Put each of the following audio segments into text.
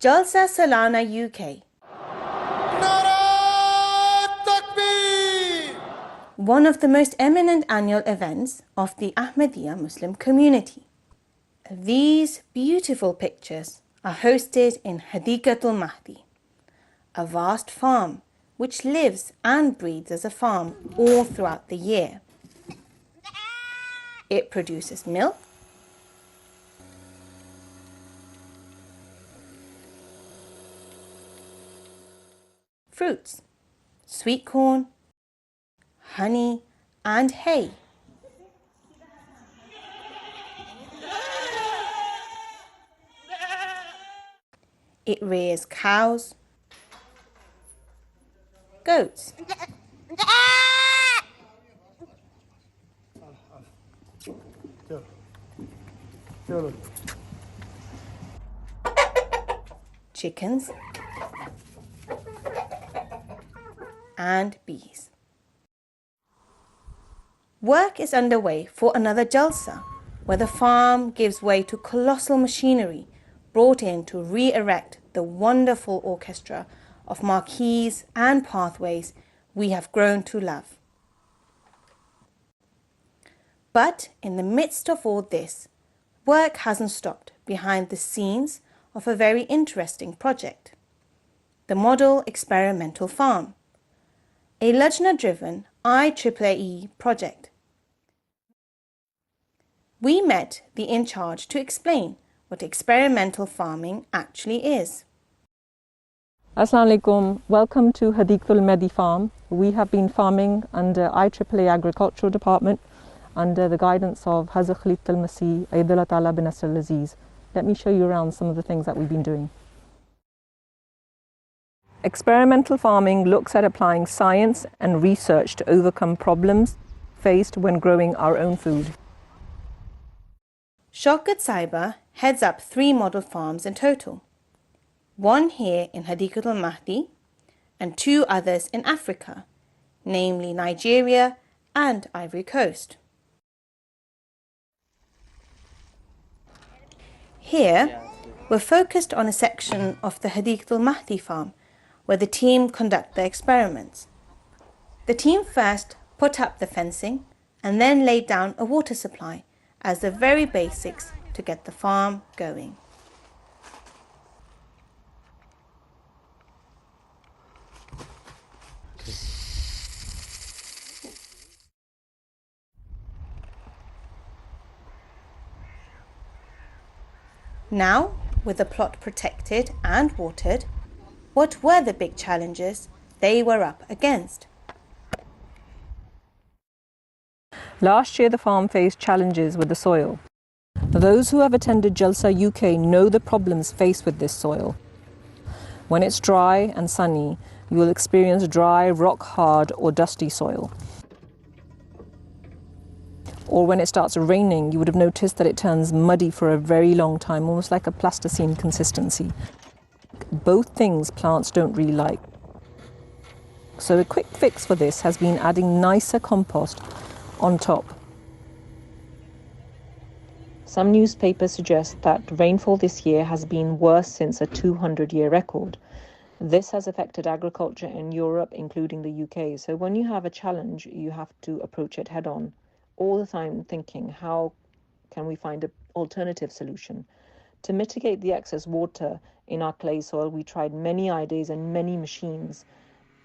Jalsa Salana UK. One of the most eminent annual events of the Ahmadiyya Muslim community. These beautiful pictures are hosted in Hadikatul Mahdi, a vast farm which lives and breathes as a farm all throughout the year. It produces milk, fruits, sweet corn, honey and hay. It rears cows, goats, chickens and bees. Work is underway for another jalsa, where the farm gives way to colossal machinery brought in to re-erect the wonderful orchestra of marquees and pathways we have grown to love. But in the midst of all this, work hasn't stopped behind the scenes of a very interesting project, the Model Experimental Farm, a Lajna-driven IEEE project. We met the in-charge to explain what experimental farming actually is. Assalamu alaikum. Welcome to Hadikatul Mahdi Farm. We have been farming under IEEE Agricultural Department under the guidance of Hazrat Khalid al-Masih, Ayyadullah Ta'ala bin Nasr al-Aziz. Let me show you around some of the things that we've been doing. Experimental farming looks at applying science and research to overcome problems faced when growing our own food. Shaukat Saiba heads up 3 model farms in total. One here in Hadikatul Mahdi and 2 others in Africa, namely Nigeria and Ivory Coast. Here, we're focused on a section of the Hadikatul Mahdi farm where the team conduct their experiments. The team first put up the fencing and then laid down a water supply as the very basics to get the farm going. Now, with the plot protected and watered, what were the big challenges they were up against? Last year, the farm faced challenges with the soil. Those who have attended Jalsa UK know the problems faced with this soil. When it's dry and sunny, you will experience dry, rock-hard or dusty soil. Or when it starts raining, you would have noticed that it turns muddy for a very long time, almost like a plasticine consistency. Both things plants don't really like. So a quick fix for this has been adding nicer compost on top. Some newspapers suggest that rainfall this year has been worse since a 200-year record. This has affected agriculture in Europe, including the UK. So when you have a challenge, you have to approach it head on, all the time thinking, how can we find an alternative solution? To mitigate the excess water in our clay soil, we tried many ideas and many machines.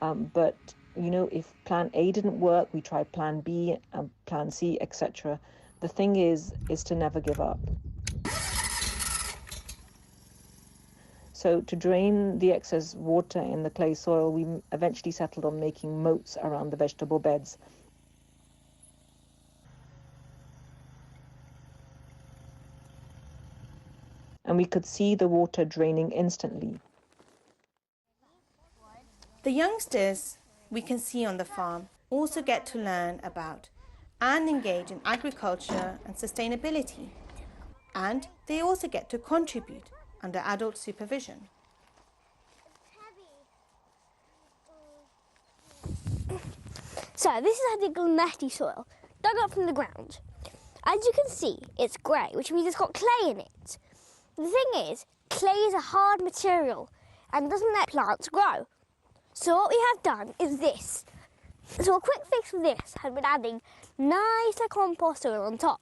But, if plan A didn't work, we tried plan B, plan C, etc. The thing is to never give up. So to drain the excess water in the clay soil, we eventually settled on making moats around the vegetable beds. And we could see the water draining instantly. The youngsters we can see on the farm also get to learn about and engage in agriculture and sustainability. And they also get to contribute under adult supervision. So this is Hadikatul Mahdi soil, dug up from the ground. As you can see, it's grey, which means it's got clay in it. The thing is, clay is a hard material and doesn't let plants grow. So what we have done is this. So a quick fix for this has been adding nicer compost soil on top.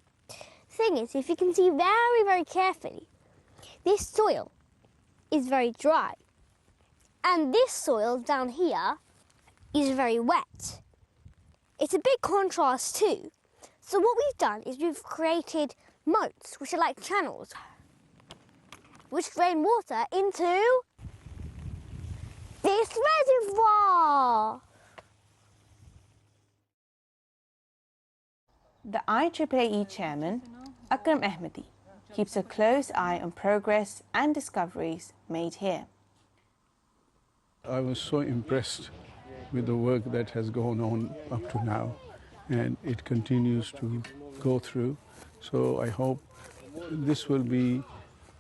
Thing is, if you can see very, very carefully, this soil is very dry. And this soil down here is very wet. It's a big contrast too. So what we've done is we've created moats, which are like channels, which drain water into this reservoir. The IAAE chairman, Akram Ahmadi, keeps a close eye on progress and discoveries made here. I was so impressed with the work that has gone on up to now, and it continues to go through. So I hope this will be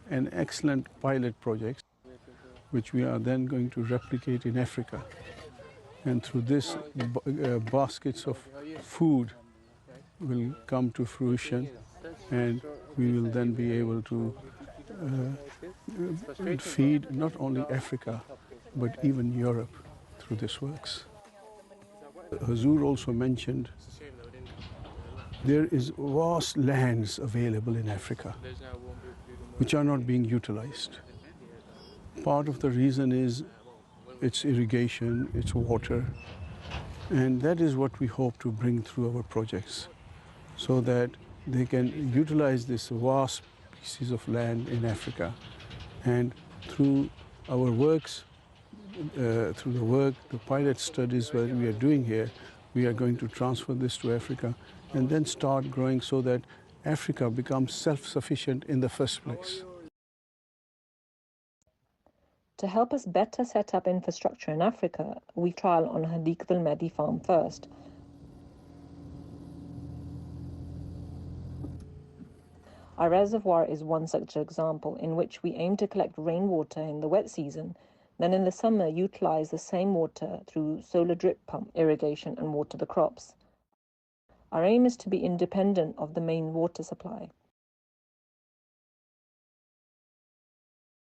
an excellent pilot project, which we are then going to replicate in Africa. And through this, baskets of food will come to fruition, and we will then be able to feed not only Africa, but even Europe through this works. Hazur also mentioned there is vast lands available in Africa which are not being utilized. Part of the reason is its irrigation, its water, and that is what we hope to bring through our projects, so that they can utilize this vast pieces of land in Africa. And through our works, through the pilot studies that we are doing here, we are going to transfer this to Africa and then start growing so that Africa becomes self-sufficient in the first place. To help us better set up infrastructure in Africa, we trial on Hadiqat al-Mahdi farm first. Our reservoir is one such example in which we aim to collect rainwater in the wet season, then in the summer utilize the same water through solar drip pump irrigation and water the crops. Our aim is to be independent of the main water supply.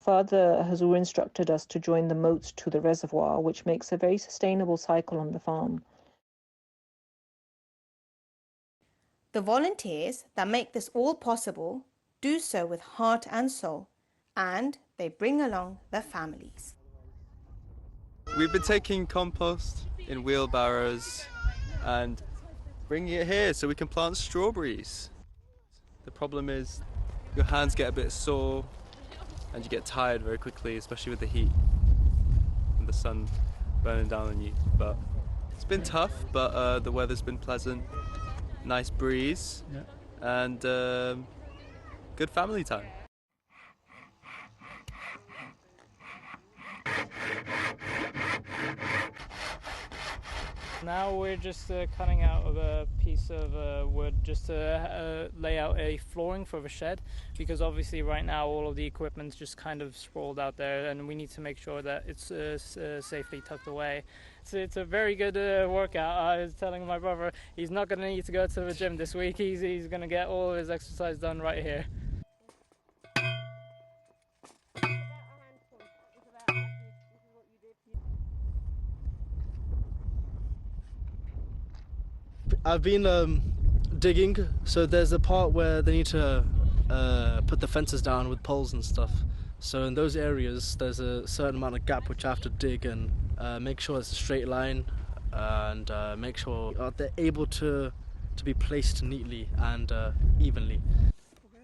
Further, Hazur instructed us to join the moats to the reservoir, which makes a very sustainable cycle on the farm. The volunteers that make this all possible do so with heart and soul, and they bring along their families. We've been taking compost in wheelbarrows and bringing it here so we can plant strawberries. The problem is your hands get a bit sore and you get tired very quickly, especially with the heat and the sun burning down on you. But it's been tough, but the weather's been pleasant, nice breeze, and good family time. Now we're just cutting out a piece of wood just to lay out a flooring for the shed, because obviously right now all of the equipment's just kind of sprawled out there and we need to make sure that it's safely tucked away. So it's a very good workout. I was telling my brother he's not going to need to go to the gym this week. He's going to get all of his exercise done right here. I've been digging, so there's a part where they need to put the fences down with poles and stuff. So in those areas, there's a certain amount of gap which I have to dig and make sure it's a straight line and make sure they're able to be placed neatly and evenly.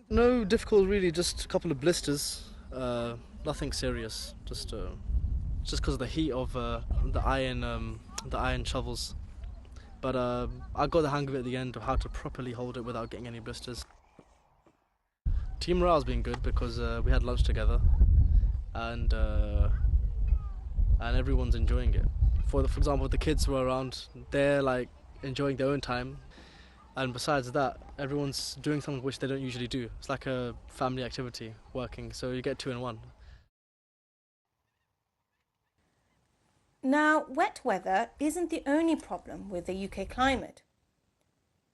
No difficult really, just a couple of blisters, nothing serious. Just because of the heat of the iron shovels. But I got the hang of it at the end of how to properly hold it without getting any blisters. Team morale's been good because we had lunch together, and everyone's enjoying it. For example, the kids were around, they're like enjoying their own time, and besides that, everyone's doing something which they don't usually do. It's like a family activity, working, so you get two in one. Now, wet weather isn't the only problem with the UK climate.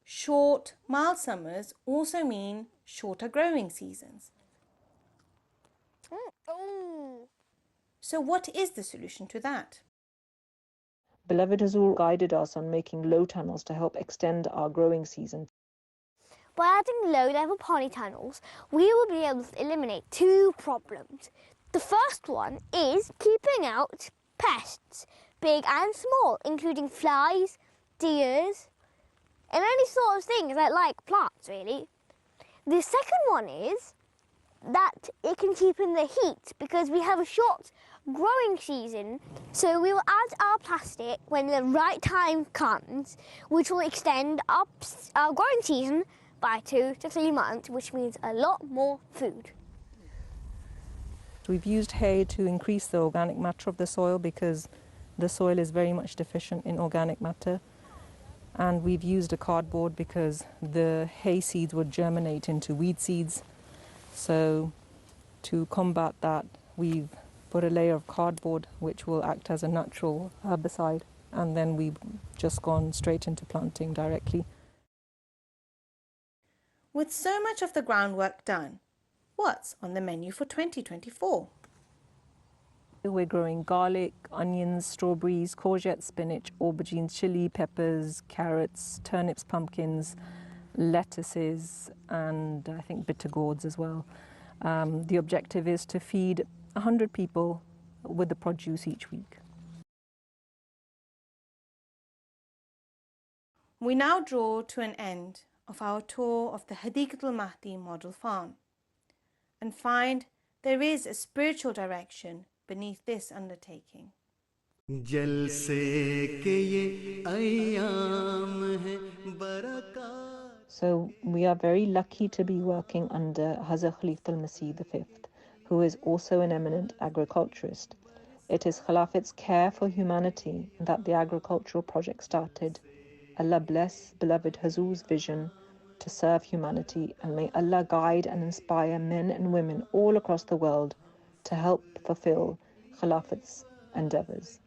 Short, mild summers also mean shorter growing seasons. Oh. So what is the solution to that? Beloved Hazur guided us on making low tunnels to help extend our growing season. By adding low-level polytunnels, we will be able to eliminate two problems. The first one is keeping out pests, big and small, including flies, deers, and any sort of things that like plants, really. The second one is that it can keep in the heat because we have a short growing season, so we will add our plastic when the right time comes, which will extend our growing season by 2 to 3 months, which means a lot more food. We've used hay to increase the organic matter of the soil because the soil is very much deficient in organic matter. And we've used a cardboard because the hay seeds would germinate into weed seeds. So to combat that, we've put a layer of cardboard which will act as a natural herbicide, and then we've just gone straight into planting directly. With so much of the groundwork done, what's on the menu for 2024? We're growing garlic, onions, strawberries, courgettes, spinach, aubergines, chili, peppers, carrots, turnips, pumpkins, lettuces, and I think bitter gourds as well. The objective is to feed 100 people with the produce each week. We now draw to an end of our tour of the Hadiqatul Mahdi model farm and find there is a spiritual direction beneath this undertaking. So we are very lucky to be working under Hazrat Khalifatul Masih V, who is also an eminent agriculturist. It is Khalifat's care for humanity that the agricultural project started. Allah bless beloved Hazur's vision to serve humanity, and may Allah guide and inspire men and women all across the world to help fulfill Khalifat's endeavors.